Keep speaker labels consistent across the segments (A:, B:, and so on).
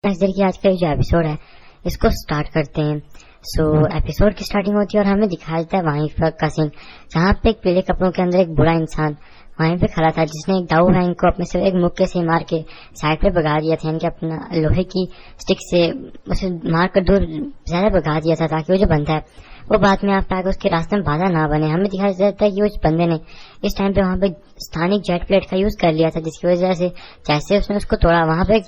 A: नजर की आज का जो एपिसोड है इसको स्टार्ट करते हैं। एपिसोड की स्टार्टिंग होती है और हमें दिखाया जाता है वहीं पर का सीन, जहाँ पे एक पीले कपड़ों के अंदर एक बुरा इंसान वहीं पे खड़ा था, जिसने एक दाऊ वैंग को अपने से एक मुक्के से मार के साइड पे भगा दिया था, यानी कि अपना लोहे की स्टिक से उसे मार कर दूर ज्यादा भगा दिया था, ताकि वो जो बंदा है वो बाद में आप उसके रास्ते में बाधा ना बने। हमें दिखाया जाता है कि उस बंदे ने इस टाइम पे वहाँ पे स्थानिक जेट प्लेट का यूज कर लिया था, जिसकी वजह से जैसे उसने उसको तोड़ा वहाँ पे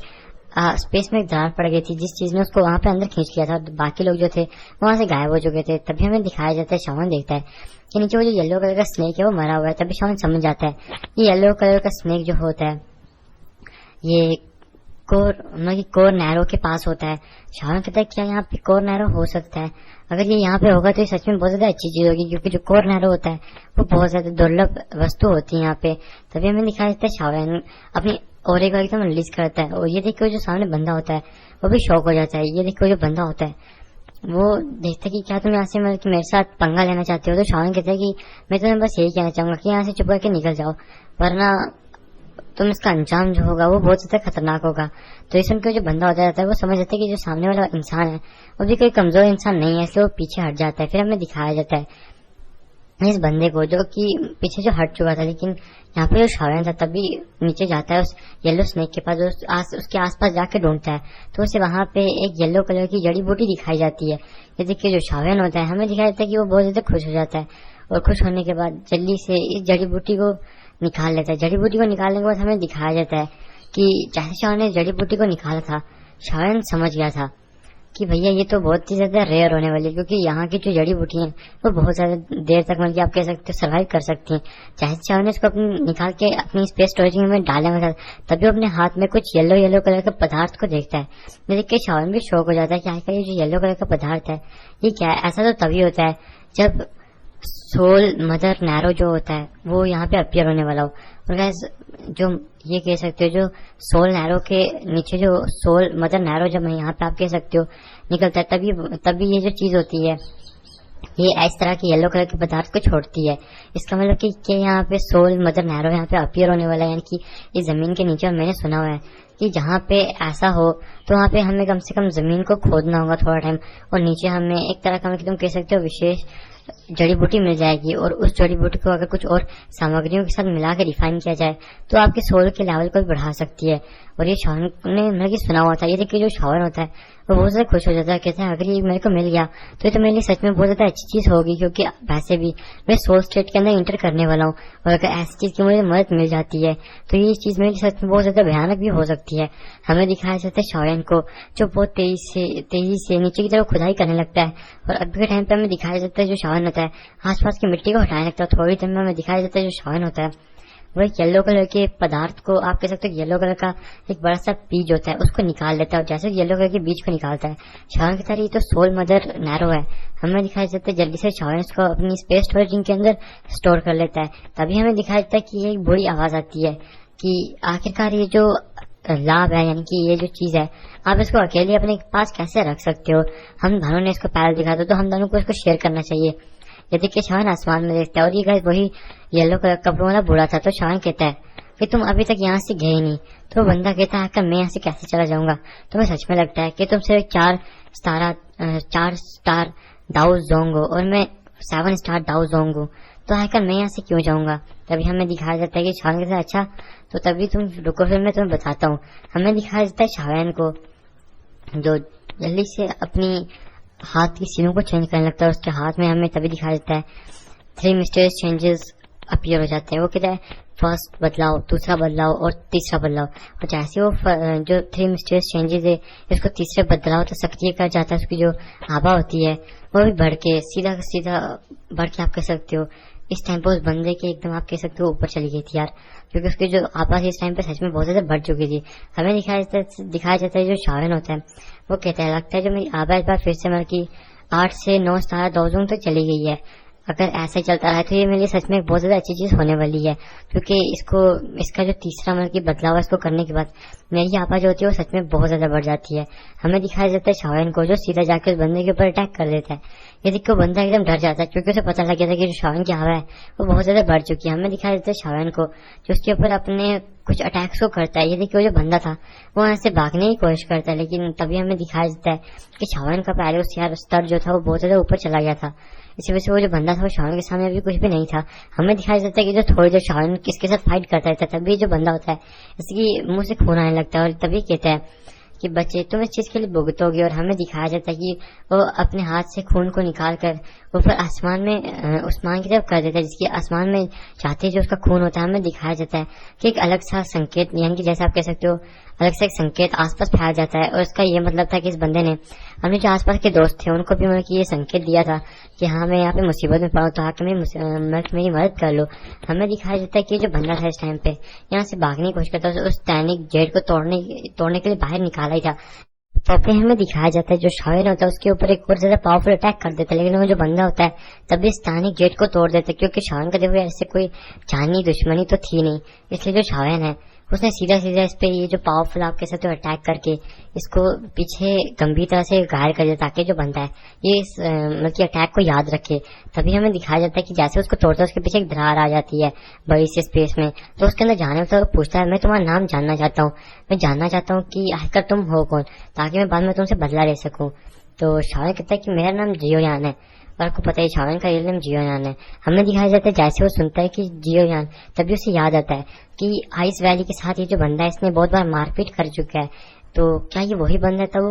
A: स्पेस में एक दरार पड़ गई थी, जिस चीज ने उसको वहां पे अंदर खींच लिया था। बाकी लोग जो थे वहां से गायब हो चुके थे। तभी हमें दिखाया जाता है, शावन देखता है कि नीचे वो जो येलो कलर का स्नेक है वो मरा हुआ है। तभी शावन समझ जाता है ये येलो कलर का स्नेक जो होता है ये कोर नैरो के पास होता है। शावन कहता है क्या यहाँ पे कोर नैरो हो सकता है? अगर ये यहाँ पे होगा तो ये सच में बहुत ज्यादा अच्छी चीज होगी, क्योंकि जो कोर नैरो होता है वो बहुत ज्यादा दुर्लभ वस्तु होती है यहाँ पे। तभी हमें दिखाया जाता है शावन अपनी और एक एकदम रिलीज करता है, और ये देख के जो सामने बंदा होता है वो भी शौक हो जाता है। ये देख के जो बंदा होता है वो देखता है कि क्या तुम यहाँ से मेरे साथ पंगा लेना चाहते हो? तो शावन कहता है कि मैं तुम्हें बस यही कहना चाहूंगा कि यहाँ से चुप करके निकल जाओ, वरना तुम इसका अंजाम जो होगा वो बहुत ज्यादा खतरनाक होगा। तो इस उनका जो बंदा होता है वो समझ जाता है कि जो सामने वाला इंसान है वो भी कोई कमजोर इंसान नहीं है, इसलिए वो पीछे हट जाता है। फिर हमें दिखाया जाता है इस बंदे को जो कि पीछे जो हट चुका था, लेकिन यहाँ पे जो शावन था तभी नीचे जाता है उस येलो स्नेक के पास, उसके आसपास जाके ढूंढता है तो उसे वहां पे एक येलो कलर की जड़ी बूटी दिखाई जाती है। ये देखिए जो शावन होता है हमें दिखाया जाता है कि वो बहुत ज्यादा खुश हो जाता है, और खुश होने के बाद जल्दी से इस जड़ी बूटी को निकाल लेता है। जड़ी बूटी को निकालने के बाद हमें दिखाया जाता है कि जैसे शावन ने जड़ी बूटी को निकाला था, शावन समझ गया था कि भैया ये तो बहुत ही ज्यादा रेयर होने वाली है, क्योंकि यहाँ की जो जड़ी बूटी है वो बहुत ज्यादा देर तक मतलब आप कह सकते हो सर्वाइव कर सकती हैं। जैसे शावन ने इसको अपनी निकाल के अपनी स्पेस स्टोरेज में डाला हुआ था, तभी अपने हाथ में कुछ येलो येलो कलर के पदार्थ को देखता है। देख के शावन भी शौक हो जाता है कि आखिर ये जो येलो कलर का पदार्थ है ये क्या है। ऐसा तो तभी होता है जब सोल मदर नैरो जो होता है वो यहाँ पे अपीयर होने वाला हो। और गाइस जो ये कह सकते हो जो सोल नैरो के नीचे जो सोल मदर नैरो जब यहाँ पे आप कह सकते हो निकलता है, तभी ये जो चीज होती है ये इस तरह के येलो कलर के पदार्थ को छोड़ती है। इसका मतलब कि यहाँ पे सोल मदर नैरो यहाँ पे अपीयर होने वाला है, यानी कि ये जमीन के नीचे। और मैंने सुना हुआ है कि जहाँ पे ऐसा हो तो वहाँ पे हमें कम से कम जमीन को खोदना होगा थोड़ा टाइम, और नीचे हमें एक तरह का तुम कह सकते हो विशेष जड़ी बूटी मिल जाएगी, और उस जड़ी बूटी को अगर कुछ और सामग्रियों के साथ मिला के रिफाइन किया जाए तो आपके सोल के लेवल को भी बढ़ा सकती है। और ये शावन ने मतलब सुना हुआ था। ये देखिए जो शावन होता है वो बहुत ज्यादा खुश हो जाता है, कहते हैं अगर ये मेरे को मिल गया तो ये तो मेरे लिए सच में बहुत ज्यादा अच्छी चीज होगी, क्योंकि वैसे भी मैं सोल स्टेट के अंदर इंटर करने वाला हूँ, और अगर ऐसी चीज की मुझे मदद मिल जाती है तो ये चीज मेरे लिए सच में बहुत ज्यादा भयानक भी हो सकती है। हमें दिखाया जाता है शावन को जो बहुत तेजी से नीचे की तरफ खुदाई करने लगता है, और अभी के टाइम पे हमें दिखाया जाता है जो शावन होता है आसपास की मिट्टी को हटाने लगता है। थोड़ी देर में हमें दिखाया जाता है जो शावन होता है वो एक येलो कलर के पदार्थ को आप कह सकते हो येलो कलर का एक बड़ा सा बीज होता है उसको निकाल लेता है, और जैसे येलो कलर के बीज को निकालता है शावन की तरह ये तो सोल मदर नैरो है। हमें दिखाया जाता है जल्दी से शावन इसको अपनी स्पेस स्टोरेज के अंदर स्टोर कर लेता है। तभी हमें दिखाया जाता है कि एक बुरी आवाज आती है कि आखिरकार ये जो लाभ है, यानी कि ये जो चीज है आप इसको अकेले अपने पास कैसे रख सकते हो? हम दोनों ने इसको पहले दिखा तो हम दोनों को इसको शेयर करना चाहिए। ये देखिए शावन आसमान में देखता है, और ये गाइस वही येलो कलर कपड़ों वाला बूढ़ा था। तो शावन कहता है कि तुम अभी तक यहाँ से गए नहीं। तो बंदा कहता है कि मैं यहाँ से कैसे चला जाऊंगा? तुम्हें सच में लगता है कि तुम सिर्फ 4 स्टार दाऊ जोंग हो और मैं 7 स्टार दाऊ जोंग हूँ, तो आखिर मैं यहाँ से क्यों जाऊंगा? तभी हमें दिखाया जाता है कि शावन कहता है अच्छा तो तभी तुम रुको, फिर मैं तुम्हें बताता हूँ। हमें दिखाया जाता है शावन को जो जल्दी से अपनी हाथ की सीनों को चेंज करने लगता है। उसके हाथ में हमें तभी दिखाया जाता है 3 मिस्टीरियस चेंजेस अपीयर हो जाते हैं। वो कहता है फर्स्ट बदलाव, दूसरा बदलाव और तीसरा बदलाव। और जैसे वो जो 3 मिस्टीरियस चेंजेस है इसको तीसरे बदलाव तो सक्रिय कर जाता है। उसकी जो आभा होती है वो भी बढ़ के सीधा बढ़ के आप कह सकते हो इस टाइम पे उस बंदे के एकदम आप कह सकते हो ऊपर चली गई थी यार, क्योंकि उसकी जो आवाज इस टाइम पे सच में बहुत ज्यादा बढ़ चुकी थी। हमें दिखाया जाता है जो शावन होता है वो कहता है लगता है जो मेरी आवाज इस बार फिर से मतलब की 8 से 9 स्टार दाऊ तक चली गई है। अगर ऐसा ही चलता रहा तो ये मेरे लिए सच में बहुत ज्यादा अच्छी चीज होने वाली है, क्योंकि इसका जो तीसरा मतलब की बदलाव है इसको करने के बाद मेरी आवाज होती है वो सच में बहुत ज्यादा बढ़ जाती है। हमें दिखाया जाता है शावन को जो सीधा जाकर उस बंदे के ऊपर अटैक कर देता है। ये देख के बंदा एकदम डर जाता है, क्योंकि उसे पता लग गया था कि जो शावन की हवा है वो बहुत ज्यादा बढ़ चुकी है। हमें दिखाया जाता है शावन को जो उसके ऊपर अपने कुछ अटैक्स को करता है। ये देखिए वो जो बंदा था वो यहाँ से भागने की कोशिश करता है, लेकिन तभी हमें दिखाई देता है कि शावन का पहले उस यार स्तर जो था वो बहुत ज्यादा ऊपर चला गया था। इसी वजह से वो जो बंदा था वो शावन के सामने अभी कुछ भी नहीं था। हमें दिखाई देता है कि जो थोड़ी देर शावन किसके साथ फाइट करता रहता है, तभी जो बंदा होता है इसकी मुंह से खून आने लगता है और तभी कहता है कि बच्चे तुम इस चीज के लिए भुगतोगे। और हमें दिखाया जाता है कि वो अपने हाथ से खून को निकाल कर ऊपर आसमान में उस्मान की तरफ कर देता है, जिसकी आसमान में जाते जो उसका खून होता है हमें दिखाया जाता है कि एक अलग सा संकेत, यानी कि जैसे आप कह सकते हो अलग से एक संकेत आसपास फैल जाता है। और उसका ये मतलब था कि इस बंदे ने अपने जो आसपास के दोस्त थे उनको भी मतलब कि ये संकेत दिया था कि हाँ मैं यहाँ पे मुसीबत में पड़ा हूँ, तो आके मेरी मदद कर लो। हमें दिखाया जाता है कि जो बंदा था इस टाइम पे यहाँ से भागने की कोशिश करता है, उस टैनिक जेट को तोड़ने के लिए बाहर निकाला ही था। तो फिर हमें दिखाया जाता है जो शायर होता है उसके ऊपर एक और ज्यादा पावरफुल अटैक कर देता है, लेकिन वो जो बंदा होता है तभी स्थानिक गेट को तोड़ देता है, क्योंकि शावन का देखो ऐसे कोई जानी दुश्मनी तो थी नहीं। इसलिए जो शावन है उसने सीधा सीधा इस पे ये जो पावरफुल आप कह सकते हो अटैक करके इसको पीछे गंभीर तरह से घायल कर देता, ताकि जो बंदा है ये इस मतलब कि अटैक को याद रखे। तभी हमें दिखाया जाता है कि जैसे उसको तोड़ता है उसके पीछे एक दरार आ जाती है बड़ी सी स्पेस में, तो उसके अंदर जाने में पूछता है मैं तुम्हारा नाम जानना चाहता हूँ, मैं जानना चाहता हूँ कि आखिर तुम हो कौन, ताकि मैं बाद में तुमसे बदला ले सकूं। तो शावन कहता है कि मेरा नाम जियोयान है, और आपको पता है शावन का रियल नेम जियोयान है। हमें दिखाया जाता है जैसे वो सुनता है कि जियोयान, तभी उसे याद आता है कि आइस वैली के साथ ये जो बंदा है इसने बहुत बार मारपीट कर चुका है, तो क्या ये वही बंदा है। तब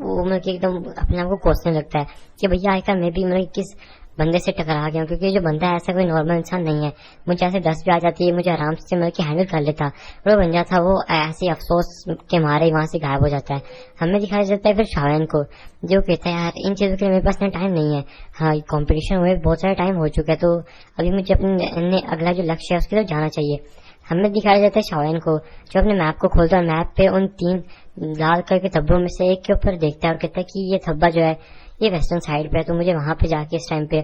A: वो मतलब कि एकदम अपने आप को कोसने लगता है कि भैया आखिर मैं भी मतलब किस बंदे से टकरा गया हूँ, क्योंकि जो बंदा है ऐसा कोई नॉर्मल इंसान नहीं है। मुझे ऐसे 10 भी आ जाती है मुझे आराम से मतलब कि हैंडल कर लेता, और वो बंदा था वो ऐसे अफसोस के मारे वहां से गायब हो जाता है। हमें दिखाया जाता है फिर शावन को, जो कहता है यार इन चीजों के लिए मेरे पास इतना टाइम नहीं है, हाँ कंपटीशन हुए बहुत सारा टाइम हो चुका है, तो अभी मुझे अपने अगला जो लक्ष्य है उसकी तरफ जाना चाहिए। हमें दिखाया जाता है शावन को जो अपने मैप को खोलता है, मैप पे उन 3 लाल कलर के धब्बों में से एक के ऊपर देखता है और कहता है कि ये धब्बा जो है ये वेस्टर्न साइड पे है, तो मुझे वहां पे जाके इस टाइम पे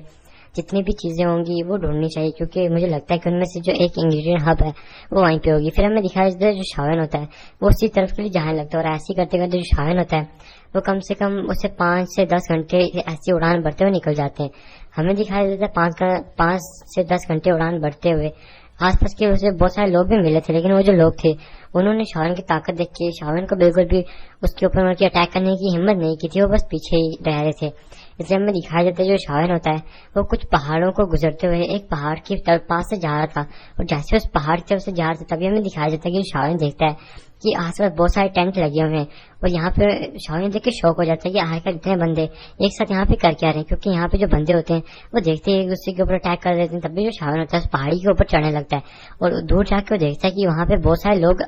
A: जितनी भी चीजें होंगी वो ढूंढनी चाहिए, क्योंकि मुझे लगता है कि उनमें से जो एक इंग्रेडिएंट हब है वो वहीं पे होगी। फिर हमें दिखाया जाता है जो शावन होता है वो उसी तरफ के लिए जाने लगता है, और ऐसे करते करते जो शावन होता है वो कम से कम उसे 5 से 10 घंटे ऐसी उड़ान बढ़ते हुए निकल जाते हैं। हमें दिखाया जाता है 5 से 10 घंटे उड़ान बढ़ते हुए आसपास के उसे बहुत सारे लोग भी मिले थे, लेकिन वो जो लोग थे उन्होंने शावन की ताकत देख के शावन को बिल्कुल भी उसके ऊपर मतलब अटैक करने की हिम्मत नहीं की थी, वो बस पीछे ही रह रहे थे। इसलिए हमें दिखाया जाता है जो शावन होता है वो कुछ पहाड़ों को गुजरते हुए एक पहाड़ की तरफ पास से जा रहा था, और जैसे उस पहाड़ की तरफ से जा रहा था तभी हमें दिखाया जाता है कि शावन देखता है कि आसपास बहुत सारे टेंट लगे हुए हैं, और यहाँ पे शावन देख के शौक हो जाता है कि आखिर इतने बंदे एक साथ यहाँ पे कर क्या रहे हैं, क्योंकि यहाँ पे जो बंदे होते हैं वो देखते हैं एक दूसरे के ऊपर अटैक कर देते हैं। तभी जो शावन होता है उस पहाड़ी के ऊपर चढ़ने लगता है, और दूर जाके वो देखता है कि वहाँ पे बहुत सारे लोग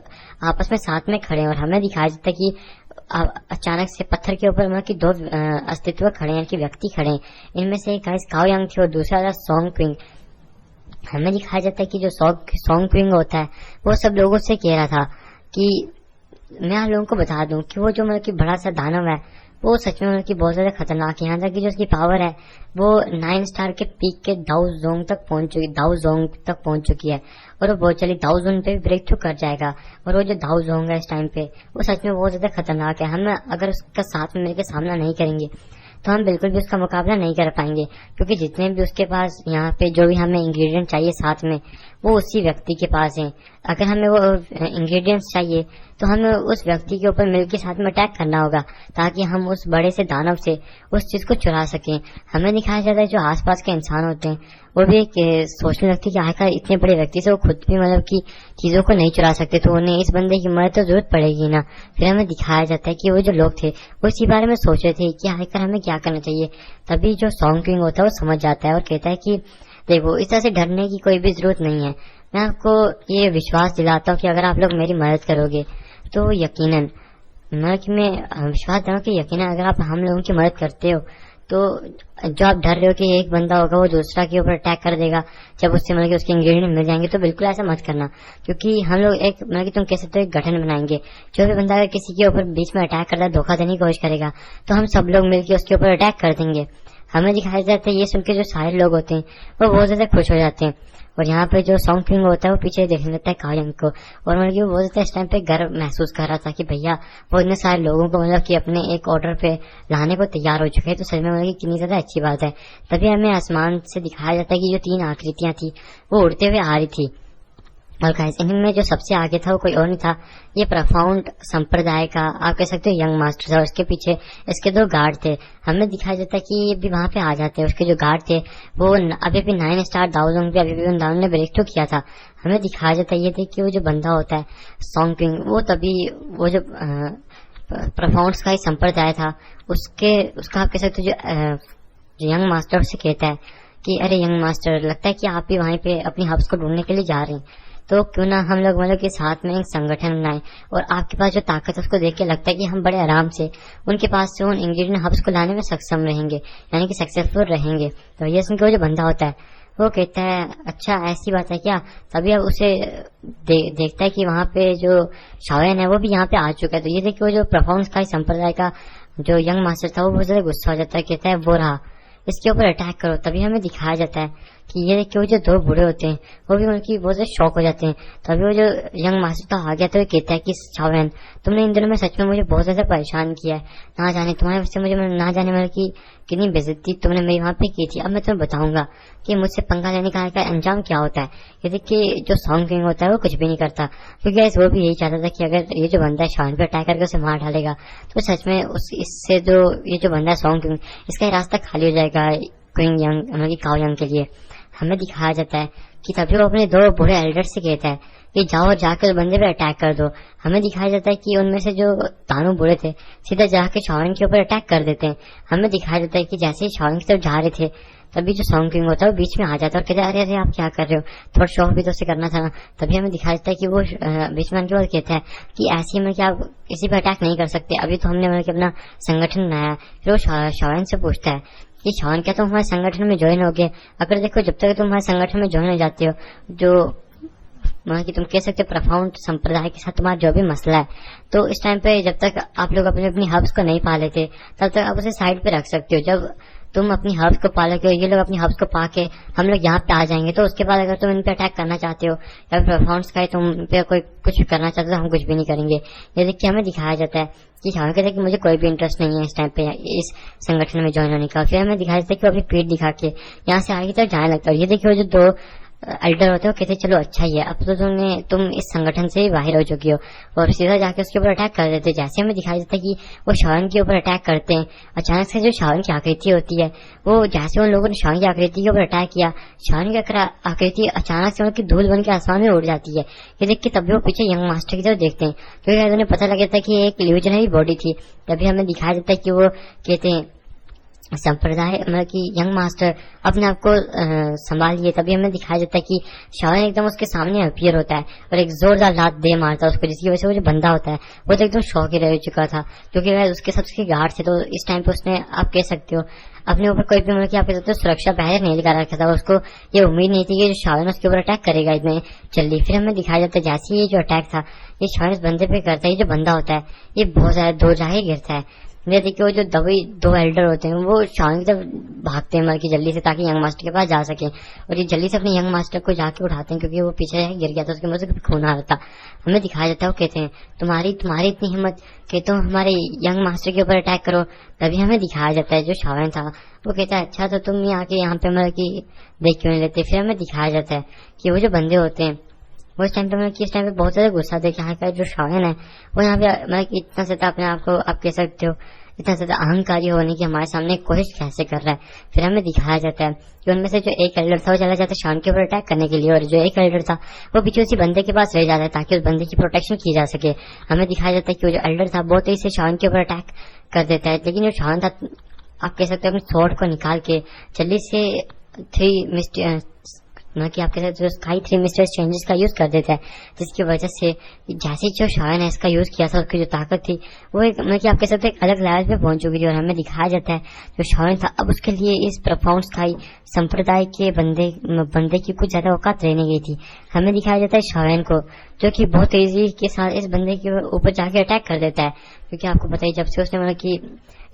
A: आपस में साथ में खड़े हैं, और हमें दिखाया जाता है कि अचानक से पत्थर के ऊपर मतलब कि 2 अस्तित्व खड़े हैं, कि व्यक्ति खड़े हैं। इनमें से एक गाइस काओ यांग थी और दूसरा था सॉन्ग क्विंग। हमें दिखाया जाता है कि जो सॉन्ग क्विंग होता है वो सब लोगों से कह रहा था कि मैं आप लोगों को बता दूं कि वो जो मतलब कि बड़ा सा दानव है वो सच में मतलब कि बहुत ज्यादा खतरनाक है। यहाँ तक कि जो उसकी पावर है वो 9 स्टार के पीक के दाऊ जोंग तक पहुंच चुकी है, और वो बहुत जल्दी दाऊ जोंग पे भी ब्रेक थ्रू कर जाएगा। और वो जो दाऊ जोंग है इस टाइम पे वो सच में बहुत ज्यादा खतरनाक है। हम अगर उसका साथ में मिलकर सामना नहीं करेंगे तो हम बिल्कुल भी उसका मुकाबला नहीं कर पाएंगे, क्योंकि जितने भी उसके पास यहाँ पे जो भी हमें इंग्रेडिएंट चाहिए साथ में वो उसी व्यक्ति के पास हैं। अगर हमें वो इंग्रेडिएंट्स चाहिए तो हमें उस व्यक्ति के ऊपर मिलकर साथ में अटैक करना होगा, ताकि हम उस बड़े से दानव से उस चीज को चुरा सकें। हमें दिखाया जाता है जो आसपास के इंसान होते हैं वो भी एक सोचने लगते कि आखिर इतने बड़े व्यक्ति से वो खुद भी मतलब कि चीजों को नहीं चुरा सकते, तो उन्हें इस बंदे की मदद तो जरूरत पड़ेगी ना। फिर हमें दिखाया जाता है कि वो जो लोग थे वो इसी बारे में सोच रहे थे कि आखिर हमें क्या करना चाहिए। तभी जो सॉन्ग किंग होता है वो समझ जाता है और कहता है कि देखो इस तरह से डरने की कोई भी जरूरत नहीं है, मैं आपको ये विश्वास दिलाता हूँ कि अगर आप लोग मेरी मदद करोगे तो यकीनन मैं विश्वास दूंगा कि यकीनन अगर आप हम लोगों की मदद करते हो तो जो आप डर रहे हो कि एक बंदा होगा वो दूसरा के ऊपर अटैक कर देगा जब उससे मतलब कि उसके इंग्रेडिएंट मिल जाएंगे, तो बिल्कुल ऐसा मत करना, क्योंकि हम लोग एक मतलब कि तुम कह सकते हो एक गठन बनाएंगे। जो भी बंदा अगर किसी के ऊपर बीच में अटैक करता है धोखा देने की कोशिश करेगा तो हम सब लोग मिलकर उसके ऊपर अटैक कर देंगे। हमें दिखाया जाता है ये सुन के जो सारे लोग होते हैं वो बहुत ज्यादा खुश हो जाते हैं, और यहाँ पे जो सॉन्ग किंग होता है वो पीछे देखने लगता है कायंग को, और मतलब कि वो बहुत ज्यादा इस टाइम पे गर्व महसूस कर रहा था कि भैया वो इतने सारे लोगों को मतलब कि अपने एक ऑर्डर पे लाने को तैयार हो चुके हैं, तो सच में मतलब कि कितनी ज्यादा अच्छी बात है। तभी हमें आसमान से दिखाया जाता है कि जो 3 आकृतियां थी वो उड़ते हुए आ रही थी, और गाइस इनमें जो सबसे आगे था वो कोई और नहीं था, ये प्रोफाउंड संप्रदाय का आप कह सकते हो यंग मास्टर था, और उसके पीछे इसके 2 गार्ड थे। हमें दिखाया जाता है कि ये भी वहां पे आ जाते हैं। उसके जो गार्ड थे वो अभी भी 9 स्टार दाओजोंग पे अभी भी उन दाओ ने ब्रेक थ्रू किया था। हमें दिखाया जाता है ये थे कि वो जो बंदा होता है सॉन्ग किंग, वो तभी वो जो प्रोफाउंड्स का ही संप्रदाय था उसका आप कह सकते हो जो यंग मास्टर से कहता है कि अरे यंग मास्टर, लगता है कि आप भी वहीं पे अपनी हब्स को ढूंढने के लिए जा रहे हैं, तो क्यों ना हम लोग मतलब कि साथ में एक संगठन बनाए, और आपके पास जो ताकत है उसको देख के लगता है कि हम बड़े आराम से उनके पास से उन इंग्रेडिएंट हब्स को लाने में सक्षम रहेंगे, यानी कि सक्सेसफुल रहेंगे। तो ये सुन के वो जो बंदा होता है वो कहता है अच्छा ऐसी बात है क्या। तभी अब उसे देखता है कि वहाँ पे जो शाओयन है वो भी यहाँ पे आ चुका है। तो ये देखिए वो जो प्रोफाउंड का संप्रदाय का जो यंग मास्टर था वो बहुत ज्यादा गुस्सा हो जाता है, कहता है वो रहा, इसके ऊपर अटैक करो। तभी हमें दिखाया जाता है कि ये देखिए वो जो 2 बूढ़े होते हैं वो भी उनकी बहुत ज्यादा शौक हो जाते हैं। तभी वो जो यंग मास्टर था आ गया तो वो कहता है कि शाओयन, तुमने इन दिनों में सच में मुझे बहुत ज्यादा परेशान किया है, ना जाने तुम्हारे वजह से मुझे ना जाने वाले की कितनी बेइज्जती तुमने मेरी वहां पे की थी। अब मैं तुम्हें बताऊंगा कि मुझसे पंगा लेने का अंजाम क्या होता है। ये देखिए जो सॉन्ग किंग होता है वो कुछ भी नहीं करता, क्योंकि वो भी यही चाहता था कि अगर ये जो बंदा है शाओयन पे अटैक करके उसे मार डालेगा तो सच में इससे जो ये जो बंदा है सॉन्ग किंग, इसका रास्ता खाली हो जाएगा क्विंग यंग मतलब काओ यंग के लिए। हमें दिखाया जाता है कि तभी वो अपने 2 बूढ़े एल्डर से कहता है कि जाओ और जाकर बंदे पे अटैक कर दो। हमें दिखाया जाता है कि उनमें से जो तानू बूढ़े थे सीधा जाके शाओयन के ऊपर अटैक कर देते हैं। हमें दिखाया जाता है कि जैसे ही शाओयन की तरफ जा रहे थे तभी जो सॉन्ग किंग होता है वो बीच में आ जाता है और कहता है अरे अरे आप क्या कर रहे हो, थोड़ा शौक भी तो उसे करना था ना। तभी हमें दिखाया जाता है कि वो बीच में आने के बाद कहता है कि ऐसे में क्या आप किसी पे अटैक नहीं कर सकते, अभी तो हमने मतलब अपना संगठन बनाया। फिर वो शाओयन से पूछता है कि शाओयन क्या तुम हमारे संगठन में ज्वाइन हो गए। अगर देखो जब तक तुम हमारे संगठन में ज्वाइन हो जाते हो, जो मतलब कि तुम कह सकते हो प्रोफाउंड संप्रदाय के साथ तुम्हारा जो भी मसला है, तो इस टाइम पे जब तक आप लोग अपनी हब्स को नहीं पा लेते तब तक आप उसे साइड पे रख सकते हो। जब तुम अपनी हब्स को पालोगे, ये लोग अपनी हब्स को पाके हम लोग यहाँ पे आ जाएंगे, तो उसके बाद अगर तुम इन पे अटैक करना चाहते हो या प्रोफाउंड्स का तुम पे कोई कुछ करना चाहते हो तो हम कुछ भी नहीं करेंगे। ये देख के हमें दिखाया जाता है कि शाओयन कहते हैं कि मुझे कोई भी इंटरेस्ट नहीं है इस टाइम पे इस संगठन में ज्वाइन होने का। फिर हमें दिखाया जाता है कि वो अपनी पीठ दिखा के यहाँ से आगे तक जाने लगता है। ये देखिए वो जो 2 एल्डर होते हो कहते चलो अच्छा ही है, अब तो तुम इस संगठन से बाहर हो चुकी हो, और सीधा जाके उसके ऊपर अटैक कर देते। जैसे हमें दिखाई देता है कि वो शाओयन के ऊपर अटैक करते हैं, अचानक से जो शाओयन की आकृति होती है वो जैसे उन लोगों ने शाओयन की आकृति के ऊपर अटैक किया, शाओयन की आकृति अचानक से उनकी धूल बन के आसमान में उड़ जाती है। ये देख के तभी वो पीछे यंग मास्टर की तरफ देखते हैं, क्योंकि उन्हें पता लग जाता है कि एक इल्यूजनरी बॉडी थी। तभी हमें दिखाया जाता है कि वो कहते हैं संप्रदाय मतलब कि यंग मास्टर अपने आप को संभालिए। तभी हमें दिखाया जाता है कि शाओयन एकदम उसके सामने अपीयर होता है और एक जोरदार लात दे मारता है उसको, जिसकी वजह से वो जो बंदा होता है वो तो एकदम शौक ही रह चुका था, क्योंकि वह उसके साथ उसके गार्ड थे। तो इस टाइम पे उसने आप कह सकते हो अपने ऊपर कोई भी मतलब कि आप कह सकते हो सुरक्षा बैरियर नहीं लगा रखा था। उसको ये उम्मीद नहीं थी कि जो शाओयन उसके ऊपर अटैक करेगा इतने जल्दी। फिर हमें दिखाया जाता है जैसे ये जो अटैक था ये शाओयन इस बंदे पे करता है, ये जो बंदा होता है ये बहुत ज्यादा दो जाके गिरता है। ये देखिए वो जो 2 एल्डर होते हैं वो शाओयन की तरफ भागते हैं मतलब कि जल्दी से, ताकि यंग मास्टर के पास जा सके, और ये जल्दी से अपने यंग मास्टर को जाके उठाते हैं क्योंकि वो पीछे गिर गया था, उसके मुंह से खून आ रहा था। हमें दिखाया जाता है वो कहते हैं तुम्हारी इतनी हिम्मत कि तुम हमारे यंग मास्टर के ऊपर अटैक करो। तभी हमें दिखाया जाता है जो शाओयन था वो कहता है अच्छा तो तुम आके यहाँ पे मतलब कि देख क्यों नहीं लेते। फिर हमें दिखाया जाता है कि वो जो बंदे होते हैं वो इस टाइम पे मतलब कि इस टाइम पे बहुत ज्यादा गुस्सा थे कि यहाँ का जो शाओयन है वो यहाँ पे मतलब कि इतना ज्यादा अपने आप को आप कह सकते हो इतना ज्यादा अहंकारी होने की हमारे सामने कोशिश कैसे कर रहा है। फिर हमें दिखाया जाता है कि उनमें से जो एक एल्डर था वो चला जाता है शाओयन के ऊपर अटैक करने के लिए, और जो एक एल्डर था वो पीछे उसी बंदे के पास रह जाता है ताकि उस बंदे की प्रोटेक्शन की जा सके। हमें दिखाया जाता है कि वो जो एल्डर था बहुत तेजी से शाओयन के ऊपर अटैक कर देता है, लेकिन जो शाओयन था आप कह सकते हो अपने स्वॉर्ड को निकाल के जल्दी से 3 मतलब कि आप कह सकते हो स्काई 3 मिस्टर्स चेंजेस का यूज कर देता है, जिसकी वजह से जैसे जो शाओयन ने इसका यूज किया था उसकी जो ताकत थी वो एक मतलब कि आप कह सकते हो एक अलग लेवल पे पहुंच चुकी थी। और हमें दिखाया जाता है जो शाओयन था अब उसके लिए इस प्रोफाउंड स्काई संप्रदाय के बंदे की कुछ ज्यादा औकात रहने गई थी। हमें दिखाया जाता है शाओयन को जो कि बहुत तेजी के साथ इस बंदे के ऊपर जाके अटैक कर देता है, क्योंकि आपको पता ही जब से उसने मतलब कि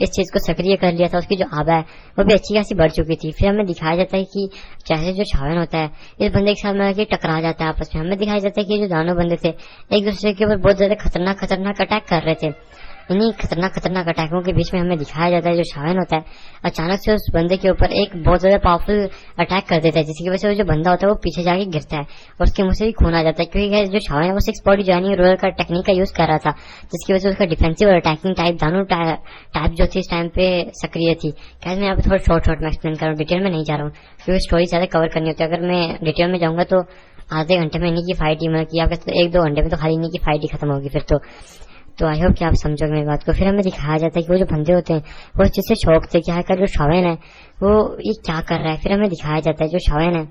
A: इस चीज को सक्रिय कर लिया था उसकी जो आबा है वो भी अच्छी खासी बढ़ चुकी थी। फिर हमें दिखाया जाता है कि जैसे जो शाओयन होता है इस बंदे के साथ मतलब कि टकरा जाता है आपस में। हमें दिखाया जाता है कि जो दोनों बंदे थे एक दूसरे के ऊपर बहुत ज्यादा खतरनाक अटैक कर रहे थे। इन्हीं खतरनाक खतरनाक अटैकों के बीच में हमें दिखाया जाता है जो शावन होता है अचानक से उस बंदे के ऊपर एक बहुत ज्यादा पावरफुल अटैक कर देता है, जिसकी वजह से वो जो बंदा होता है वो पीछे जाके गिरता है और उसके मुंह से भी खून आ जाता है, क्योंकि जो शावन है वो 6 बॉडी जॉइनिंग रोलर का टेक्निक का यूज कर रहा था, जिसकी वजह से उसका डिफेंसिव और अटैकिंग टाइप दोनों टाइप जो थी इस टाइम पे सक्रिय थी। क्या मैं यहाँ पे थोड़ा शॉर्ट में एक्सप्लेन कर रहा हूँ, डिटेल में नहीं जा रहा हूँ क्योंकि स्टोरी ज्यादा कवर करनी होती है। अगर मैं डिटेल में जाऊंगा तो आधे घंटे में इन्हीं की फाइट ही, मतलब कि आप 1-2 घंटे में तो खाली इन्हीं की फाइट ही खत्म होगी फिर तो आई होप कि आप समझोगे मेरी बात को। फिर हमें दिखाया जाता है कि वो जो बंदे होते हैं वो इस चीज से शौक थे, क्या है जो शावन है वो ये क्या कर रहा है। फिर हमें दिखाया जाता है जो शावन है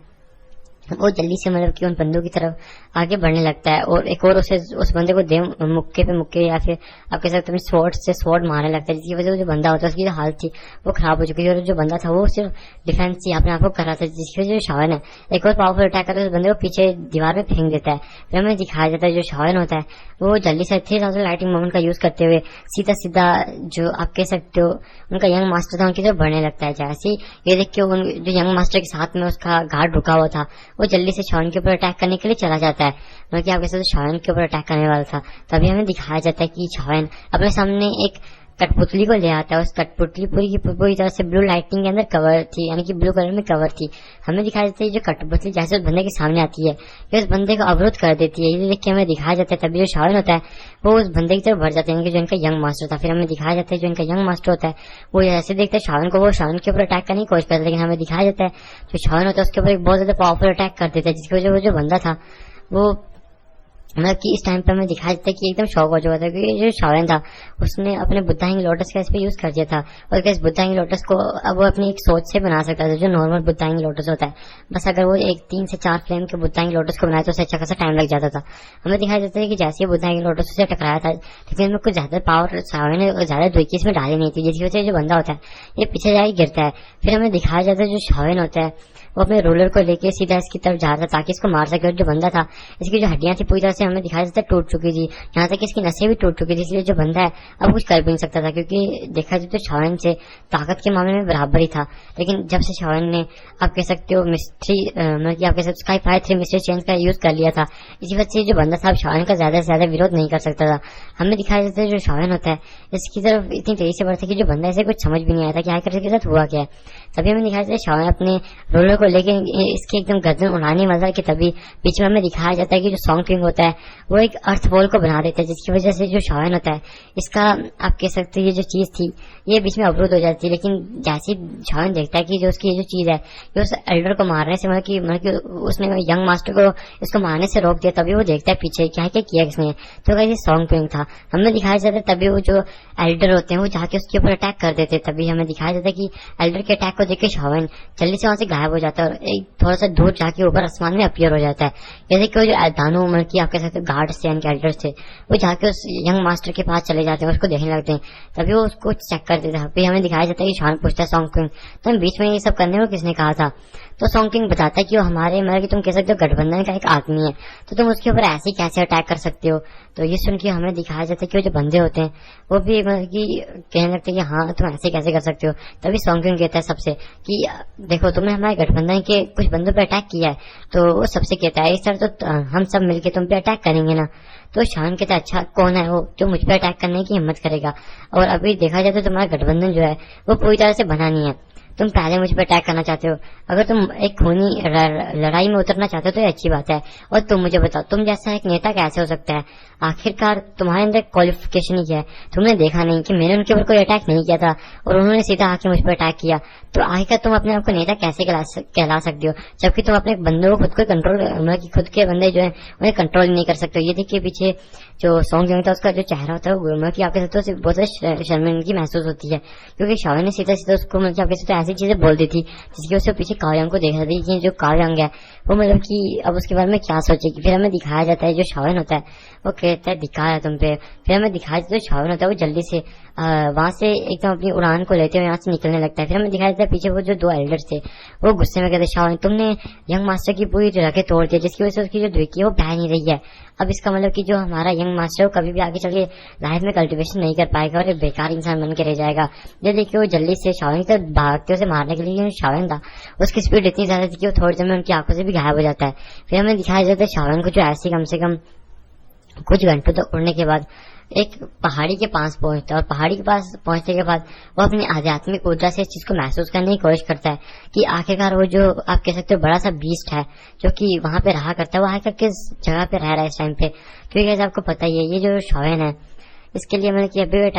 A: वो जल्दी से मतलब कि उन बंदों की तरफ आगे बढ़ने लगता है और एक और उस बंदे को दे मुक्के पे मुक्के या फिर आप कह सकते हैं स्वॉर्ड से स्वॉर्ड मारने लगता है, जिसकी वजह से जो बंदा होता है उसकी जो हालत थी वो खराब हो चुकी थी और जो बंदा था वो सिर्फ डिफेंस ही अपने आप को कर रहा था, जिसकी वजह से शावन है एक और पावरफुल अटैक करता है उस बंदे को पीछे दीवार में फेंक देता है। फिर हमें दिखाया जाता है जो शावन होता है वो जल्दी से 3000 लाइटिंग मोमेंट का यूज करते हुए सीधा सीधा जो आप कह सकते हो उनका यंग मास्टर था उनकी तरफ बढ़ने लगता है। जैसे ये देख के जो यंग मास्टर के साथ में उसका गार्ड रुका हुआ था वो जल्दी से शावन के ऊपर अटैक करने के लिए चला जाता है, मतलब कि आपके साथ शावन के ऊपर अटैक करने वाला था। तभी हमें दिखाया जाता है कि शावन अपने सामने एक कठपुतली को ले आता है। उस कठपुतली पूरी की पूरी तरह से ब्लू लाइटिंग के अंदर कवर थी, यानी कि ब्लू कलर में कवर थी। हमें दिखाया जाता है जो कठपुतली जैसे उस बंदे के सामने आती है ये उस बंदे को अवरुद्ध कर देती है। ये देख के हमें दिखाया जाता है तभी जो शावन होता है वो उस बंदे की तरफ बढ़ जाते हैं जो इनका यंग मास्टर था। फिर हमें दिखाया जाता है जो इनका यंग मास्टर होता है वो जैसे देखते हैं शावन को वो शावन के ऊपर अटैक करने की कोशिश करता है, लेकिन हमें दिखाया जाता है जो शावन होता है उसके ऊपर एक बहुत ज्यादा पावरफुल अटैक कर देता है, जिसकी वजह से वो जो बंदा था वो मतलब कि इस टाइम पे हमें दिखाया जाता है कि एकदम शॉक हो चुका था, क्योंकि जो शावन था उसने अपने बुद्धाइंग लोटस का इस पे यूज कर दिया था और इस बुद्धाइंग लोटस को अब वो अपनी एक सोच से बना सकता था जो नॉर्मल बुद्धाइंग लोटस होता है। बस अगर वो 3 से 4 फ्लेम के बुद्धाइंग लोटस को बनाए तो उसे अच्छा खासा टाइम लग जाता था। हमें दिखाया जाता है कि जैसे बुद्धाइंग लोटस उसे टकराया था लेकिन उसमें कुछ ज्यादा पावर शावन ने ज्यादा दुखी इसमें डाली नहीं थी, जिसकी वजह से जो बंदा होता है ये पीछे जाके गिरता है। फिर हमें दिखाया जाता है जो शावन होता है वो अपने रोलर को लेके सीधा इसकी तरफ जा रहा था ताकि इसको मार सके, और जो बंदा था इसकी जो हड्डियां थी पूरी तरह से हमें दिखाया जाता है टूट चुकी थी, यहाँ तक इसकी नसें भी टूट चुकी थी, इसलिए जो बंदा है अब कुछ कर भी नहीं सकता था, क्योंकि देखा जाए तो शावन से ताकत के मामले में बराबर ही था। लेकिन जब से शावन ने आप कह सकते हो मिस्ट्री मतलब कि आप कह सकते हो स्काई 3 मिस्ट्री चेंज का यूज कर लिया था, इसी वजह से जो बंदा था शावन का ज्यादा से ज्यादा विरोध नहीं कर सकता था। हमें दिखाया जाता है जो शावन होता है इसकी तरफ इतनी तेजी से बढ़ता है कि जो बंदा इसे कुछ समझ भी नहीं आया था कि आखिर इसके साथ हुआ क्या है। तभी हमें दिखाया जाता है शावन अपने रोलर को लेके इसकी एकदम गर्दन उड़ाने वाला कि तभी बीच में हमें दिखाया जाता है कि जो सॉन्ग किंग होता है वो एक अर्थ बॉल को बना देता है, जिसकी वजह से जो शावन होता है इसका आप कह सकते हो ये जो चीज थी ये बीच में अवरुद्ध हो जाती है। लेकिन जैसे शावन देखता है कि जो उसकी ये जो चीज है ये उस एल्डर को मारने से मतलब कि उसने यंग मास्टर को इसको मारने से रोक दिया, तभी वो देखता है पीछे क्या क्या किया किसने, तो ये सॉन्ग किंग था। हमें दिखाया जाता है तभी वो जो एल्डर होते हैं वो जाके उसके ऊपर अटैक कर देते, तभी हमें दिखाया जाता है कि एल्डर के अटैक को देख के शावन जल्दी से वहां से गायब हो जाता है और एक थोड़ा सा दूर जाके ऊपर आसमान में अपीयर हो जाता है। जैसे कि वो जो दानव उम्र की आप कह सकते हो गार्ड से यानी एल्डर थे वो जाके उस यंग मास्टर के पास चले जाते हैं, उसको देखने लगते हैं, तभी वो उसको चेक कर देता है। फिर हमें दिखाया जाता है कि शावन पूछता है सॉन्ग किंग तो बीच में ये सब करने को किसने कहा था, तो सॉन्ग किंग बताता है कि वो हमारे मतलब कि तुम कह सकते हो गठबंधन का एक आदमी है, तो तुम उसके ऊपर ऐसे कैसे अटैक कर सकते हो। तो ये सुन के हमें दिखाया जाता है कि वो जो बंदे होते हैं वो भी मतलब कि कहने लगते हैं कि हाँ तुम ऐसे कैसे कर सकते हो। तभी सॉन्ग किंग कहता है सबसे कि देखो तुमने हमारे गठबंधन के कुछ बंदों पे अटैक किया है, तो वो सबसे कहता है इस तरह तो हम सब मिलके तुम पे अटैक करेंगे ना। तो शावन कहता है अच्छा कौन है वो जो मुझ पे अटैक करने की हिम्मत करेगा, और अभी देखा जाए तो तुम्हारा गठबंधन जो है वो पूरी तरह से बना नहीं है, तुम पहले मुझ पर अटैक करना चाहते हो, अगर तुम एक खूनी लड़ाई में उतरना चाहते हो तो ये अच्छी बात है। और तुम मुझे बताओ तुम जैसा एक नेता कैसे हो सकता है, आखिरकार तुम्हारे अंदर क्वालिफिकेशन ही क्या है, तुमने देखा नहीं कि मैंने उनके ऊपर कोई अटैक नहीं किया था और उन्होंने सीधा आके मुझ पर अटैक किया, तो आखिरकार तुम अपने आप को नेता कैसे कहला सकते हो जबकि तुम अपने बंदों को खुद को कंट्रोल मतलब कि खुद के बंदे जो है उन्हें कंट्रोल नहीं कर सकते। ये देखिए पीछे जो सॉन्ग था उसका जो चेहरा होता है वो मतलब कि आपके साथ बहुत शर्मिंदगी महसूस होती है, क्योंकि शावन ने सीधा सीधा उसको मतलब आपके साथ ऐसी चीजें बोल दी थी जिसकी वजह से पीछे काव्यांग को देख रही थी कि जो काव्यांग है वो मतलब कि अब उसके बारे में क्या सोचेगी। फिर हमें दिखाया जाता है जो शावन होता है वो कहता है दिखाया तुम पे, फिर हमें दिखाया जाता है जो शावन होता है वो जल्दी से वहां से एकदम अपनी उड़ान को लेते हुए यहाँ से निकलने लगता है। फिर हमें दिखाया जाता है पीछे वो जो 2 एल्डर्स थे वो गुस्से में कहते शावन तुमने यंग मास्टर की पूरी रखें तोड़ दिया, जिसकी वजह से उसकी जो द्विकी है वो बह नहीं रही है। अब इसका मतलब कि जो हमारा यंग मास्टर कभी भी आगे चल के लाइफ में कल्टिवेशन नहीं कर पाएगा और एक बेकार इंसान बन के रह जाएगा। ये देखिए वो जल्दी से शावन की तरफ भागते उसे मारने के लिए शावन था उसकी स्पीड इतनी ज्यादा थी कि वो थोड़ी देर में उनकी आंखों से भी गायब हो जाता है। फिर हमें दिखाया जाता है शावन को जो ऐसे कम से कम कुछ घंटों तक उड़ने के बाद एक पहाड़ी के पास पहुंचता है और पहाड़ी के पास पहुंचने के बाद वो अपनी आध्यात्मिक ऊर्जा से इस चीज को महसूस करने की कोशिश करता है कि आखिरकार वो जो आप कह सकते हो बड़ा सा बीस्ट है जो कि वहां पे रहा करता है, वो आखिर किस जगह पे रह रहा है इस टाइम पे। क्योंकि जैसे आपको पता ही है ये जो शॉयन है इसके लिए मतलब कि अभी के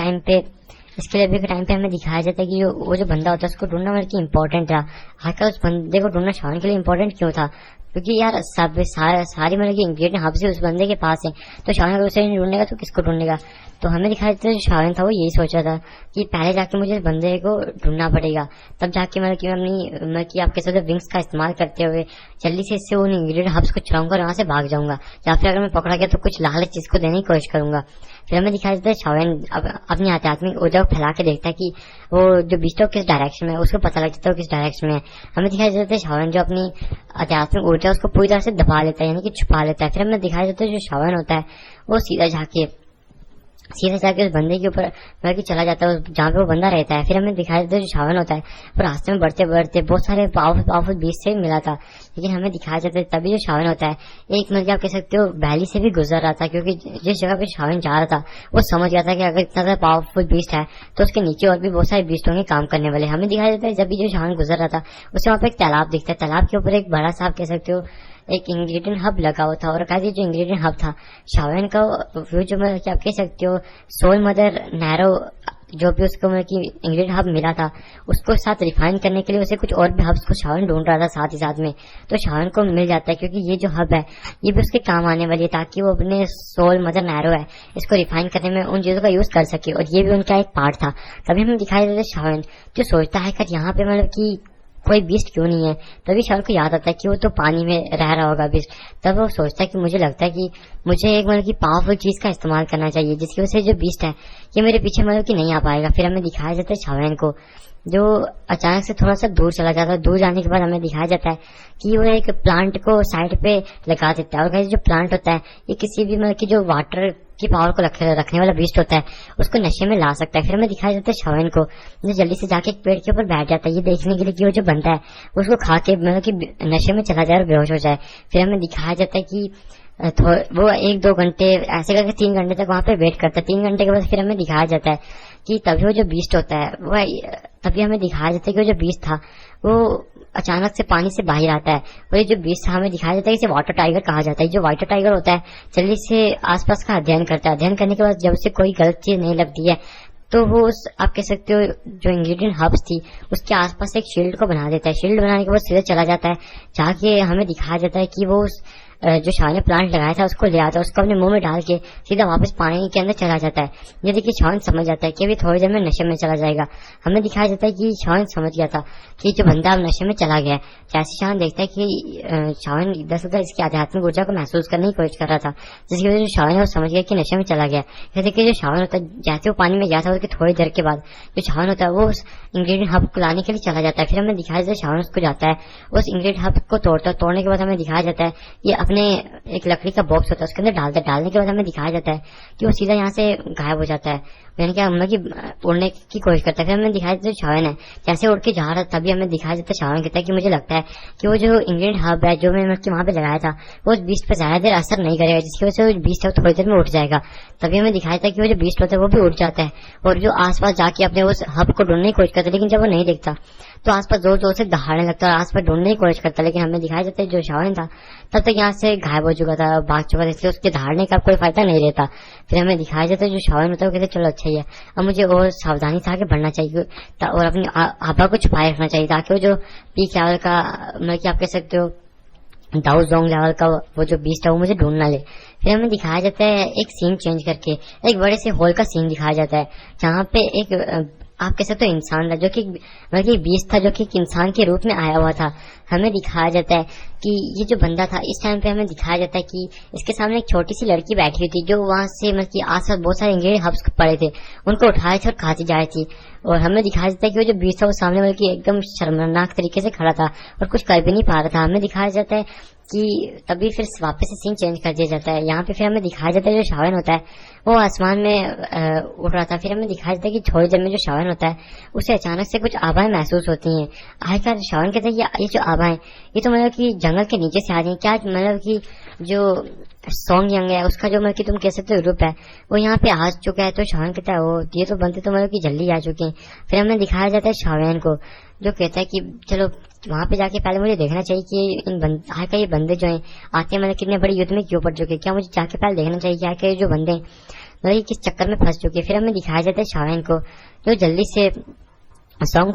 A: टाइम पे हमें दिखाया जाता है कि वो जो बंदा होता है उसको ढूंढना मतलब कि इम्पोर्टेंट था। आखिर उस बंदे को ढूंढना शॉयन के लिए इम्पोर्टेंट क्यों था? क्योंकि यार सारी मतलब की इंग्रेडिएंट हब से उस बंदे के पास है, तो शॉयन अगर उसे नहीं ढूंढेगा तो किसको ढूंढेगा? तो हमें दिखाया जाता है जो शॉयन था वो यही सोच रहा था कि पहले जाके मुझे इस बंदे को ढूंढना पड़ेगा, तब जाके मतलब कि अपनी मतलब कि आपके साथ विंग्स का इस्तेमाल करते हुए जल्दी से इससे उन इंग्रेडिएंट हब्स को चुराऊंगा और वहां से भाग जाऊंगा, या फिर अगर मैं पकड़ा गया तो कुछ लालच चीज को देने की कोशिश करूंगा। फिर हमें दिखाया जाता है शॉयन अपनी आध्यात्मिक ऊर्जा को फैला के देखता है कि वो जो बीस्ट है किस डायरेक्शन में है, उसको पता लग जाता है किस डायरेक्शन में है। हमें दिखाया जाता है शॉयन जो अपनी आध्यात्मिक ऊर्जा उसको पूरी तरह से दबा लेता है, यानी कि छुपा लेता है। फिर हमें दिखाया जाता है जो शॉयन होता है वो सीधा जाके उस बंदे के ऊपर मतलब कि चला जाता है जहाँ पे वो बंदा रहता है। फिर हमें दिखाया जाता है जो शॉयन होता है वो रास्ते में बढ़ते बढ़ते बहुत सारे पावरफुल बीस्ट से मिला था, लेकिन हमें दिखाया जाता है तभी जो शॉयन होता है एक मतलब आप कह सकते हो वैली से भी गुजर रहा था, क्योंकि जिस जगह पे शॉयन जा रहा था वो समझ गया था कि अगर इतना ज्यादा पावरफुल बीस्ट है तो उसके नीचे और भी बहुत सारे बीस्ट होंगे काम करने वाले। हमें दिखाया जाता है जब भी जो शॉयन गुजर रहा था उससे वहाँ पे एक तालाब दिखता है, तालाब के ऊपर एक बड़ा सा आप कह सकते हो एक इंग्रेडिएंट हब लगा हुआ था। और कहा जो इंग्रेडिएंट हब था शॉयन का वो जो मतलब क्या आप कह सकते हो सोल मदर नैरो जो भी उसको मतलब कि इंग्रेडिएंट हब मिला था उसको साथ रिफाइन करने के लिए उसे कुछ और भी हब्स को शॉयन ढूंढ रहा था साथ ही साथ में, तो शॉयन को मिल जाता है क्योंकि ये जो हब है ये भी उसके काम आने वाली है ताकि वो अपने सोल मदर नैरो है इसको रिफाइन करने में उन चीजों का यूज कर सके, और ये भी उनका एक पार्ट था। तभी हमें दिखाई देता है शॉयन जो सोचता है कि यहाँ पे मतलब कि कोई बीस्ट क्यों नहीं है। तभी शॉयन को याद आता है कि वो तो पानी में रह रहा होगा बीस्ट। तब वो सोचता है कि मुझे लगता है कि मुझे एक मतलब की पावरफुल चीज का इस्तेमाल करना चाहिए जिसकी वजह से जो बीस्ट है ये मेरे पीछे मतलब कि नहीं आ पाएगा। फिर हमें दिखाया जाता है शॉयन को जो अचानक से थोड़ा सा दूर चला जाता है। दूर जाने के बाद हमें दिखाया जाता है कि वो एक प्लांट को साइड पे लगा देता है, और जो प्लांट होता है ये किसी भी मतलब की जो वाटर की पावर को रखने वाला बीस्ट होता है उसको नशे में ला सकता है। फिर हमें दिखाया जाता है शॉयन को जो जल्दी से जाके एक पेड़ के ऊपर बैठ जाता है ये देखने के लिए कि वो जो बनता है उसको खा के मतलब कि नशे में चला जाए और बेहोश हो जाए। फिर हमें दिखाया जाता है कि वो 1-2 घंटे ऐसे करके 3 घंटे तक वहां पे वेट करता है। 3 घंटे के बाद फिर हमें दिखाया जाता है कि तभी वो जो बीस्ट होता है वो तभी हमें दिखाया जाता है कि वो जो बीस्ट था वो अचानक से पानी से बाहर आता है, और ये जो बीस्ट था हमें दिखाया जाता है इसे वाटर टाइगर कहा जाता है। जो वाटर टाइगर होता है जल्दी से आसपास का अध्ययन करता है, अध्ययन करने के बाद जब उसे कोई गलत चीज नहीं लगती है तो वो उस आप कह सकते हो जो इंग्रेडिएंट हब्स थी उसके आसपास एक शील्ड को बना देता है। शील्ड बनाने के बाद सीधे चला जाता है, जाके हमें दिखाया जाता है कि वो उस जो शॉयन ने प्लांट लगाया था उसको ले आता है, उसको अपने मुंह में डाल के सीधा वापस पानी के अंदर चला जाता है। ये देखिए शॉयन समझ जाता है कि अभी थोड़ी देर में नशे में चला जाएगा। हमें दिखाया जाता है कि शॉयन समझ गया था कि जो बंदा अब नशे में चला गया है। जैसे शॉयन देखता है कि शॉयन दरअसल इसकी आध्यात्मिक ऊर्जा को महसूस करने की कोशिश कर रहा था, जिसकी वजह से शॉयन है वो समझ गया कि नशे में चला गया। ये देखिए जो शॉयन होता है जैसे वो पानी में गया था उसके थोड़ी देर के बाद जो शॉयन होता है वो उस इंग्रेडिएंट हब को लाने के लिए चला जाता है। फिर हमें दिखाया जाता है शॉयन उसको जाता है उस इंग्रेडिएंट हब को तोड़ता है। तोड़ने के बाद हमें दिखाया जाता है ये अपने एक लकड़ी का बॉक्स होता है उसके अंदर डालता है। डालने के बाद हमें दिखाया जाता है कि वो सीधा यहाँ से गायब हो जाता है, यानी कि हम लोग उड़ने की कोशिश करता है। फिर हमें दिखाया जाता है शॉयन है जैसे उड़ के जा रहा है, तभी हमें दिखाया जाता है शॉयन कहता है कि मुझे लगता है कि वो जो इंग्रेडिएंट हब है जो मैंने वहां पे लगाया था वो उस बीस्ट पर ज्यादा देर असर नहीं करेगा, जिसकी वजह से वो बीस्ट है वो थोड़ी देर में उठ जाएगा। तभी हमें दिखाया जाता है कि वो जो बीस्ट होता है वो भी उठ जाता है और जो आसपास जाके अपने उस हब को ढूंढने की कोशिश करता है, लेकिन जब वो नहीं दिखता तो आसपास जोर जोर से दहाड़ने लगता है और आसपास ढूंढने की कोशिश करता है। लेकिन हमें दिखाया जाता है जो शॉयन था तब तक यहाँ से गायब हो चुका था, भाग चुका था, इसलिए उसके दहाड़ने का कोई फायदा नहीं रहता। फिर हमें दिखाया जाता है जो शॉयन होता है वो कहते चलो अच्छा ही है, अब मुझे और सावधानी से आगे बढ़ना चाहिए और अपनी आभा को छुपाए रखना चाहिए ताकि वो जो पीक लेवल का मतलब कि आप कह सकते हो दाऊ जोंग लेवल का वो जो बीस्ट है वो मुझे ढूंढ ना ले। फिर हमें दिखाया जाता है एक सीन चेंज करके एक बड़े से हॉल का सीन दिखाया जाता है जहाँ पे एक आप कह सकते हो इंसान था जो कि मतलब कि बीस्ट था जो कि एक इंसान के रूप में आया हुआ था। हमें दिखाया जाता है कि ये जो बंदा था इस टाइम पे हमें दिखाया जाता है कि इसके सामने एक छोटी सी लड़की बैठी हुई थी जो वहां से मतलब कि आसपास बहुत सारे इंग्रेडिएंट हब्स पड़े थे उनको उठाए थे और खाती जा रही थी। और हमें दिखाया जाता है कि वो जो बीस्ट था वो सामने मतलब कि एकदम शर्मनाक तरीके से खड़ा था और कुछ कर भी नहीं पा रहा था। हमें दिखाया जाता है कि तभी फिर वापस से सीन चेंज कर दिया जाता है। यहाँ पे फिर हमें दिखाया जाता है जो शॉयन होता है वो आसमान में उड़ रहा था। फिर हमें दिखाया जाता है कि थोड़ी देर में जो शॉयन होता है उसे अचानक से कुछ आवाज़ें महसूस होती हैं। आखिरकार शॉयन कहते हैं कि ये जो आवाज़ें ये तो मतलब कि जंगल के नीचे से आ रही हैं, क्या मतलब कि जो सॉन्ग यंग है, उसका जो मतलब कि तुम कह सकते हो ग्रुप है, वो यहाँ पे आ चुका है। तो शावन कहता है वो ये तो बनते तो मतलब कि जल्दी आ चुके हैं। फिर हमें दिखाया जाता है शावन को, जो कहता है कि चलो वहां पे जाके पहले मुझे देखना चाहिए कि आखिर ये बंदे जो हैं आते हैं मतलब कितने बड़े युद्ध में क्यों पड़ चुके हैं, क्या मुझे जाके पहले देखना चाहिए कि आखिर ये जो बंदे मतलब किस चक्कर में फंस चुके हैं। फिर हमें दिखाया जाता है शावन को, जो जल्दी से सॉन्ग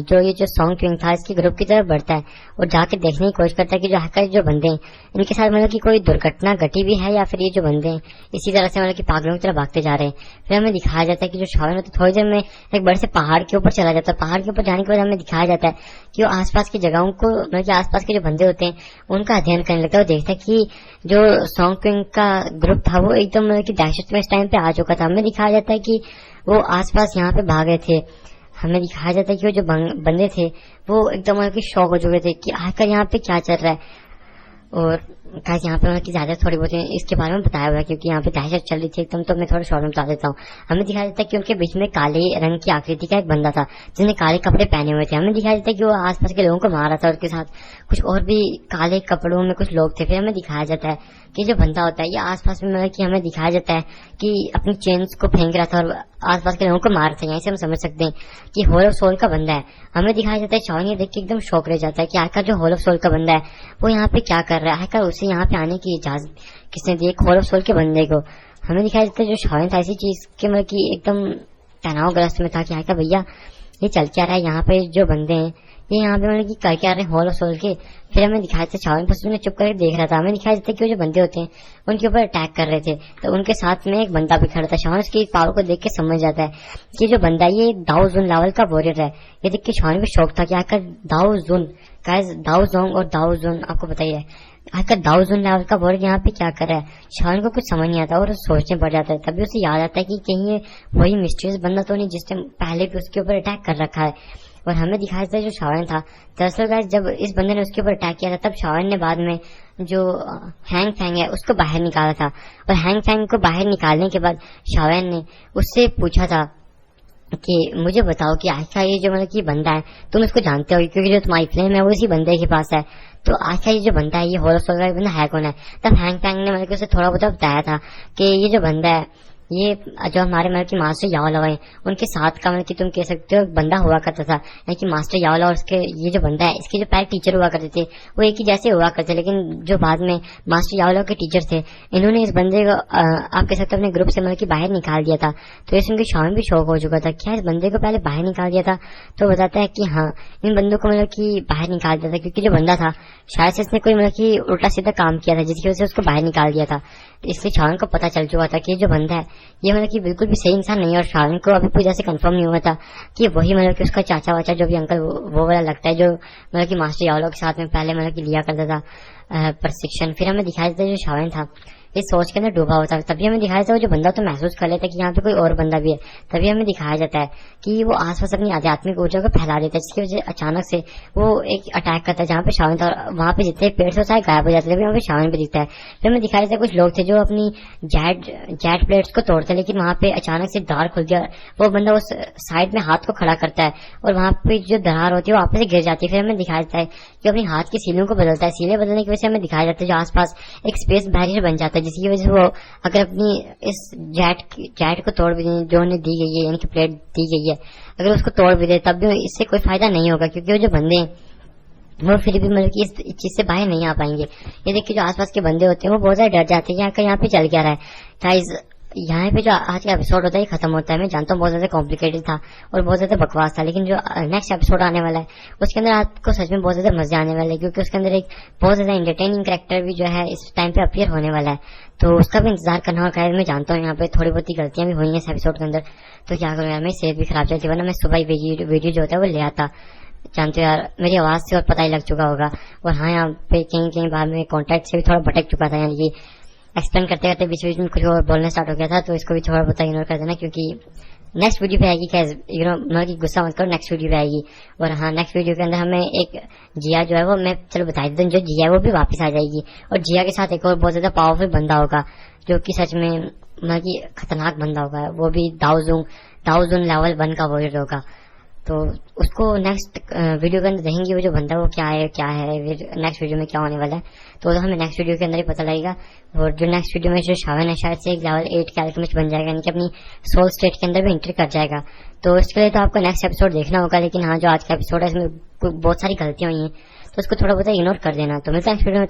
A: जो ये जो सॉन्ग क्विंग था इसके ग्रुप की तरफ बढ़ता है और जाके देखने की कोशिश करता है कि जो हैकर जो बंदे हैं इनके साथ मतलब कि कोई दुर्घटना घटी भी है या फिर ये जो बंदे हैं इसी तरह से मतलब कि पागलों की तरफ भागते जा रहे हैं। फिर हमें दिखाया जाता है कि जो शावन होता है थोड़ी देर में एक बड़े से पहाड़ के ऊपर चला जाता है। पहाड़ के ऊपर जाने के बाद हमें दिखाया जाता है कि वो आसपास की जगहों को मतलब कि आसपास के जो बंदे होते हैं उनका अध्ययन करने लगता है और देखता है कि जो सॉन्ग क्विंग का ग्रुप था वो एकदम मतलब कि दहशत में इस टाइम पे आ चुका था। हमें दिखाया जाता है कि वो आसपास यहाँ पे भाग रहे थे। हमें दिखाया जाता है कि वो जो बंदे थे वो एकदम मतलब कि शॉक हो चुके थे कि आखिर यहाँ पे क्या चल रहा है। और गाइस यहाँ पे मतलब ज्यादा थोड़ी बहुत इसके बारे में बताया हुआ है क्योंकि यहाँ पे दहशत चल रही थी एकदम। तो मैं थोड़ा शॉर्ट में बता देता हूँ। हमें दिखाया जाता है कि उनके बीच में काले रंग की आकृति का एक बंदा था जिसने काले कपड़े पहने हुए थे। हमें दिखाया जाता है कि वो आसपास के लोगों को मार रहा था और उसके साथ कुछ और भी काले कपड़ों में कुछ लोग थे। फिर हमें दिखाया जाता है कि जो बंदा होता है ये आसपास में मतलब कि हमें दिखाया जाता है कि अपनी चेन्स को फेंक रहा था और आसपास के लोगों को मार रहा था। यहीं से हम समझ सकते हैं कि होल ऑफ सोल का बंदा है। हमें दिखाया जाता है शावन ये देख के एकदम शौक रह जाता है कि आखिर जो होल ऑफ सोल का बंदा है वो यहाँ पे क्या कर रहा है, आखिर उसे यहाँ पे आने की इजाजत किसने दी होल ऑफ सोल के बंदे को। हमें दिखाया जाता है जो शावन था ऐसी चीज के मतलब कि एकदम तनावग्रस्त में था कि आखिर भैया ये चल क्या रहा है, यहाँ पे जो बंदे हैं ये यहाँ पे मतलब कि कर क्या रहे हैं होल ऑफ सोल के। फिर हमें दिखाया था शावन बस उन्हें चुप करके देख रहा था। हमें दिखाया जाता है कि वो जो बंदे होते हैं उनके ऊपर अटैक कर रहे थे तो उनके साथ में एक बंदा भी खड़ा था। शावन उसकी पावर को देख के समझ जाता है कि जो बंदा ये दाऊ जुन लेवल का वॉरियर है। ये देख के शावन को शौक था कि आखिर दाऊ जुन गाइस दाऊ जोंग और दाऊ जुन आपको बताइए आखिर दाऊ जुन लेवल का वॉरियर यहाँ पे क्या कर रहा है। शावन को कुछ समझ नहीं आता और सोचने पड़ जाता है। तभी उसे याद आता है कि कहीं ये वही मिस्टीरियस बंदा तो नहीं जिसने पहले भी उसके ऊपर अटैक कर रखा है। और हमें दिखाया जाता है जो शावन था दरअसल गाइस जब इस बंदे ने उसके ऊपर अटैक किया था तब शावन ने बाद में जो हैंग फैंग है उसको बाहर निकाला था। और हैंग फैंग को बाहर निकालने के बाद शावन ने उससे पूछा था कि मुझे बताओ कि आखिर ये जो मतलब कि बंदा है तुम इसको जानते हो क्योंकि जो तुम्हारी फ्लेम है वो इसी बंदे के पास है। तो आखिर ये जो बंदा है ये होल ऑफ सोल का बंदा है कौन है। तब हैंग फैंग ने मतलब उसे थोड़ा बहुत बताया था कि ये जो बंदा है ये जो हमारे मतलब की मास्टर यावला है उनके साथ का मतलब कि तुम कह सकते हो बंदा हुआ करता था। यानी कि मास्टर यावला और उसके ये जो बंदा है इसके जो पहले टीचर हुआ करते थे वो एक ही जैसे हुआ करते लेकिन जो बाद में मास्टर यावला के टीचर थे इन्होंने इस बंदे को आप कह सकते हो अपने ग्रुप से मतलब कि बाहर निकाल दिया था। तो इस उनके शावन भी शौक हो चुका था क्या इस बंदे को पहले बाहर निकाल दिया था। तो बताता है कि हाँ इन बंदों को मतलब कि बाहर निकाल दिया था क्योंकि जो बंदा था शायद से इसने कोई मतलब कि उल्टा सीधा काम किया था जिसकी वजह से उसको बाहर निकाल दिया था। इसलिए शावन को पता चल चुका था कि जो बंदा है ये मतलब कि बिल्कुल भी सही इंसान नहीं है। और शावन को अभी पूजा से कंफर्म नहीं हुआ था कि वही मतलब कि उसका चाचा वाचा जो भी अंकल वो वाला लगता है जो मतलब कि मास्टर यावला के साथ में पहले मतलब कि लिया करता था प्रशिक्षण। फिर हमें दिखाया जाता है जो शावन था इस सोच के अंदर डूबा होता है। तभी हमें दिखाया जाता है जो बंदा तो महसूस कर लेता है कि यहाँ पे कोई और बंदा भी है। तभी हमें दिखाया जाता है कि वो आसपास अपनी आध्यात्मिक ऊर्जा को फैला देता है जिसकी वजह अचानक से वो एक अटैक करता है जहाँ पे शावन था और वहाँ पे जितने पेड़ से सारे गायब हो जाते हैं वहाँ पे शावन भी दिखता है। फिर हमें दिखाया जाता है कुछ लोग थे जो अपनी जेट प्लेट्स को तोड़ते हैं लेकिन वहाँ पे अचानक से दरार खुल गया। वो बंदा उस साइड में हाथ को खड़ा करता है और वहाँ पे जो दरार होती है वो वापस से गिर जाती है। फिर हमें दिखाया जाता है कि अपनी हाथ की सीलों को बदलता है। सीलें बदलने की वजह से हमें दिखाया जाता है जो आसपास एक स्पेस बैरियर बन जाता है जिसकी वजह से वो अगर अपनी इस जेट को तोड़ भी दे जो उन्हें दी गई है यानी कि प्लेट दी गई है अगर उसको तोड़ भी दे तब भी इससे कोई फायदा नहीं होगा क्योंकि वो जो बंदे हैं वो फिर भी मतलब कि इस चीज से बाहर नहीं आ पाएंगे। ये देखिए जो आसपास के बंदे होते हैं वो बहुत ज्यादा डर जाते हैं कि यहाँ पे चल क्या रहा है। गाइस यहाँ पे जो आज का एपिसोड होता है ये खत्म होता है। मैं जानता हूँ बहुत ज्यादा कॉम्प्लिकेटेड था और बहुत ज्यादा बकवास था लेकिन जो नेक्स्ट एपिसोड आने वाला है उसके अंदर आपको सच में बहुत ज्यादा मजे आने वाले हैं क्योंकि उसके अंदर एक बहुत ज्यादा इंटरटेनिंग कैरेक्टर भी जो है इस टाइम पे अपीयर होने वाला है। तो उसका भी इंतजार करना होगा। मैं जानता हूँ यहाँ पे थोड़ी बहुत ही गलतियां भी हुई हैं इस एपिसोड के अंदर तो क्या करूँ यार मेरी सेहत भी खराब चलती है वरना मैं सुबह ही वीडियो जो होता है वो ले आता। जानते हो यार मेरी आवाज से और पता ही लग चुका होगा। और हाँ यहाँ पे कहीं कहीं बाद में कॉन्टैक्ट से भी थोड़ा भटक चुका था यानी कि एक्सप्लेन करते करते बीच बीच में कुछ और बोलना स्टार्ट हो गया था। तो इसको भी थोड़ा बहुत इग्नोर कर देना क्योंकि नेक्स्ट वीडियो पे आएगी। क्या मतलब कि गुस्सा मत करो नेक्स्ट वीडियो पे आएगी। और हाँ नेक्स्ट वीडियो के अंदर हमें एक जिया जो है वो मैं चलो बता देता हूँ जो जिया है वो भी वापस आ जाएगी और जिया के साथ एक और बहुत ज्यादा पावरफुल बंदा होगा जो कि सच में मतलब कि खतरनाक बंदा होगा। वो भी दाऊजुन लेवल 1 का वॉरियर होगा। तो उसको नेक्स्ट वीडियो के अंदर देखेंगे वो जो बंदा वो क्या है नेक्स्ट वीडियो में क्या होने वाला है, तो हमें नेक्स्ट वीडियो के अंदर ही पता लगेगा। और जो नेक्स्ट वीडियो में जो शावन है शायद से एक लेवल 8 के अल्केमिस्ट बन जाएगा, यानी कि अपनी सोल स्टेट के अंदर भी एंट्री कर जाएगा। तो इसके लिए तो आपको नेक्स्ट एपिसोड देखना होगा, लेकिन हाँ जो आज का एपिसोड है इसमें बहुत सारी गलतियां हुई हैं, तो उसको थोड़ा बहुत इग्नोर कर देना। तो मिलता है नेक्स्ट वीडियो में।